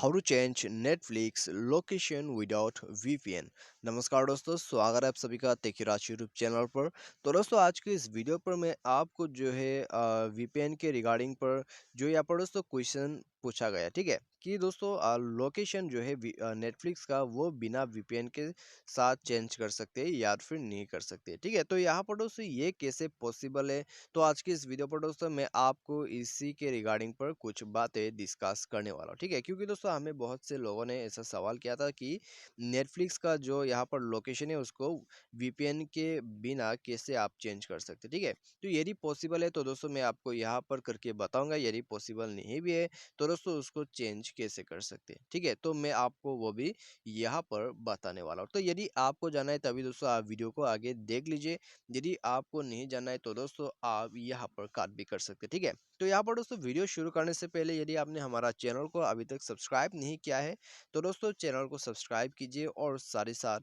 How to change Netflix location without VPN. नमस्कार दोस्तों, स्वागत है आप सभी का तेकिराज यूट्यूब चैनल पर। तो दोस्तों, आज के इस वीडियो पर मैं आपको जो है वीपीएन के रिगार्डिंग पर जो यहाँ पर दोस्तों क्वेश्चन पूछा गया, ठीक है, कि दोस्तों लोकेशन जो है नेटफ्लिक्स का वो बिना वीपीएन के साथ चेंज कर सकते हैं या फिर नहीं कर सकते, ठीक है। तो यहाँ पर दोस्तों ये कैसे पॉसिबल है, तो आज की इस वीडियो पर दोस्तों मैं आपको इसी के रिगार्डिंग पर कुछ बातें डिस्कस करने वाला हूँ, ठीक है। क्योंकि दोस्तों हमें बहुत से लोगों ने ऐसा सवाल किया था कि नेटफ्लिक्स का जो यहाँ पर लोकेशन है उसको वीपीएन के बिना कैसे आप चेंज कर सकते, ठीक है। तो यदि पॉसिबल है तो दोस्तों मैं आपको यहाँ पर करके बताऊंगा, यदि पॉसिबल नहीं भी है तो दोस्तों उसको चेंज कैसे कर सकते हैं, ठीक है। तो मैं आपको वो भी यहाँ पर बताने वाला हूँ। तो यदि आपको जाना है तभी दोस्तों आप वीडियो को आगे देख लीजिए, यदि आपको नहीं जानना है तो दोस्तों आप यहाँ पर काट भी कर सकते हैं, ठीक है। तो यहाँ पर दोस्तों वीडियो शुरू करने से पहले यदि आपने हमारा चैनल को अभी तक सब्सक्राइब नहीं किया है तो दोस्तों चैनल को सब्सक्राइब कीजिए और साथ ही साथ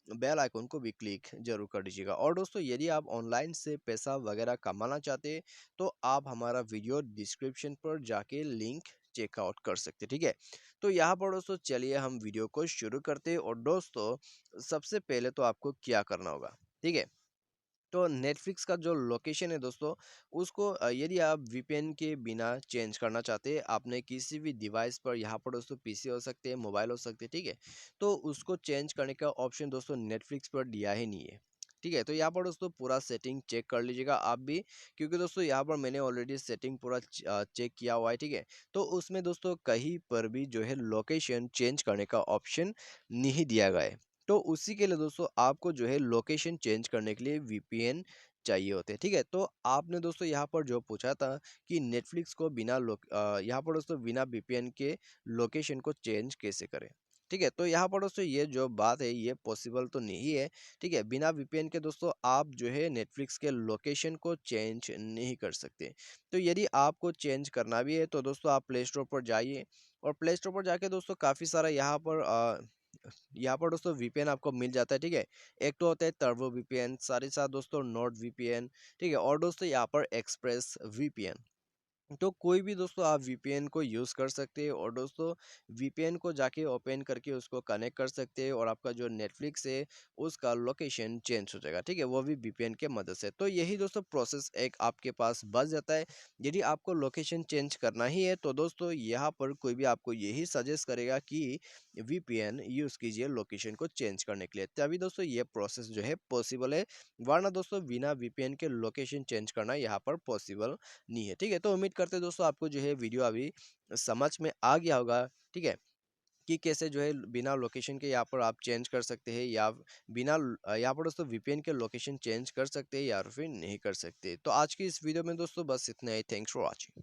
बेल आइकन को भी क्लिक जरूर कर दीजिएगा। और दोस्तों यदि आप ऑनलाइन से पैसा वगैरह कमाना चाहते हैं तो आप हमारा वीडियो डिस्क्रिप्शन पर जाके लिंक चेकआउट कर सकते हैं, ठीक है। तो यहाँ पर दोस्तों चलिए हम वीडियो को शुरू करते हैं। और दोस्तों सबसे पहले तो आपको क्या करना होगा, ठीक है। तो नेटफ्लिक्स का जो लोकेशन है दोस्तों उसको यदि आप वीपीएन के बिना चेंज करना चाहते हैं, आपने किसी भी डिवाइस पर, यहाँ पर दोस्तों पीसी हो सकते हैं, मोबाइल हो सकते हैं, ठीक है, तो उसको चेंज करने का ऑप्शन दोस्तों नेटफ्लिक्स पर दिया ही नहीं है, ठीक है। तो यहाँ पर दोस्तों पूरा सेटिंग चेक कर लीजिएगा आप भी, क्योंकि दोस्तों यहाँ पर मैंने ऑलरेडी सेटिंग पूरा चेक किया हुआ है, ठीक है। तो उसमें दोस्तों कहीं पर भी जो है लोकेशन चेंज करने का ऑप्शन नहीं दिया गया है। तो उसी के लिए दोस्तों आपको जो है लोकेशन चेंज करने के लिए वीपीएन चाहिए होते हैं, ठीक है। तो आपने दोस्तों यहाँ पर जो पूछा था कि नेटफ्लिक्स को बिना यहाँ पर दोस्तों बिना वीपीएन के लोकेशन को चेंज कैसे करें, ठीक है। तो यहाँ पर दोस्तों ये जो बात है ये पॉसिबल तो नहीं है, ठीक है। बिना वीपीएन के दोस्तों आप जो है नेटफ्लिक्स के लोकेशन को चेंज नहीं कर सकते। तो यदि आपको चेंज करना भी है तो दोस्तों आप प्ले स्टोर पर जाइए और प्ले स्टोर पर जाके दोस्तों काफ़ी सारा यहाँ पर दोस्तों वीपीएन आपको मिल जाता है, ठीक है। एक तो होता है टर्बो वीपीएन, साथ ही साथ दोस्तों नॉर्ड वीपीएन, ठीक है, और दोस्तों यहाँ पर एक्सप्रेस वीपीएन। तो कोई भी दोस्तों आप वीपीएन को यूज़ कर सकते हैं और दोस्तों वीपीएन को जाके ओपन करके उसको कनेक्ट कर सकते हैं और आपका जो नेटफ्लिक्स है उसका लोकेशन चेंज हो जाएगा, ठीक है, वो भी वीपीएन के मदद से। तो यही दोस्तों प्रोसेस एक आपके पास बच जाता है। यदि आपको लोकेशन चेंज करना ही है तो दोस्तों यहाँ पर कोई भी आपको यही सजेस्ट करेगा कि वीपीएन यूज़ कीजिए लोकेशन को चेंज करने के लिए, तभी दोस्तों ये प्रोसेस जो है पॉसिबल है। वरना दोस्तों बिना वीपीएन के लोकेशन चेंज करना यहाँ पर पॉसिबल नहीं है, ठीक है। तो उम्मीद करते हैं दोस्तों आपको जो है वीडियो अभी समझ में आ गया होगा, ठीक है, कि कैसे जो है बिना लोकेशन के यहाँ पर आप चेंज कर सकते हैं या यहाँ पर दोस्तों वीपीएन के लोकेशन चेंज कर सकते हैं या फिर नहीं कर सकते। तो आज की इस वीडियो में दोस्तों बस इतना ही। Thanks for watching.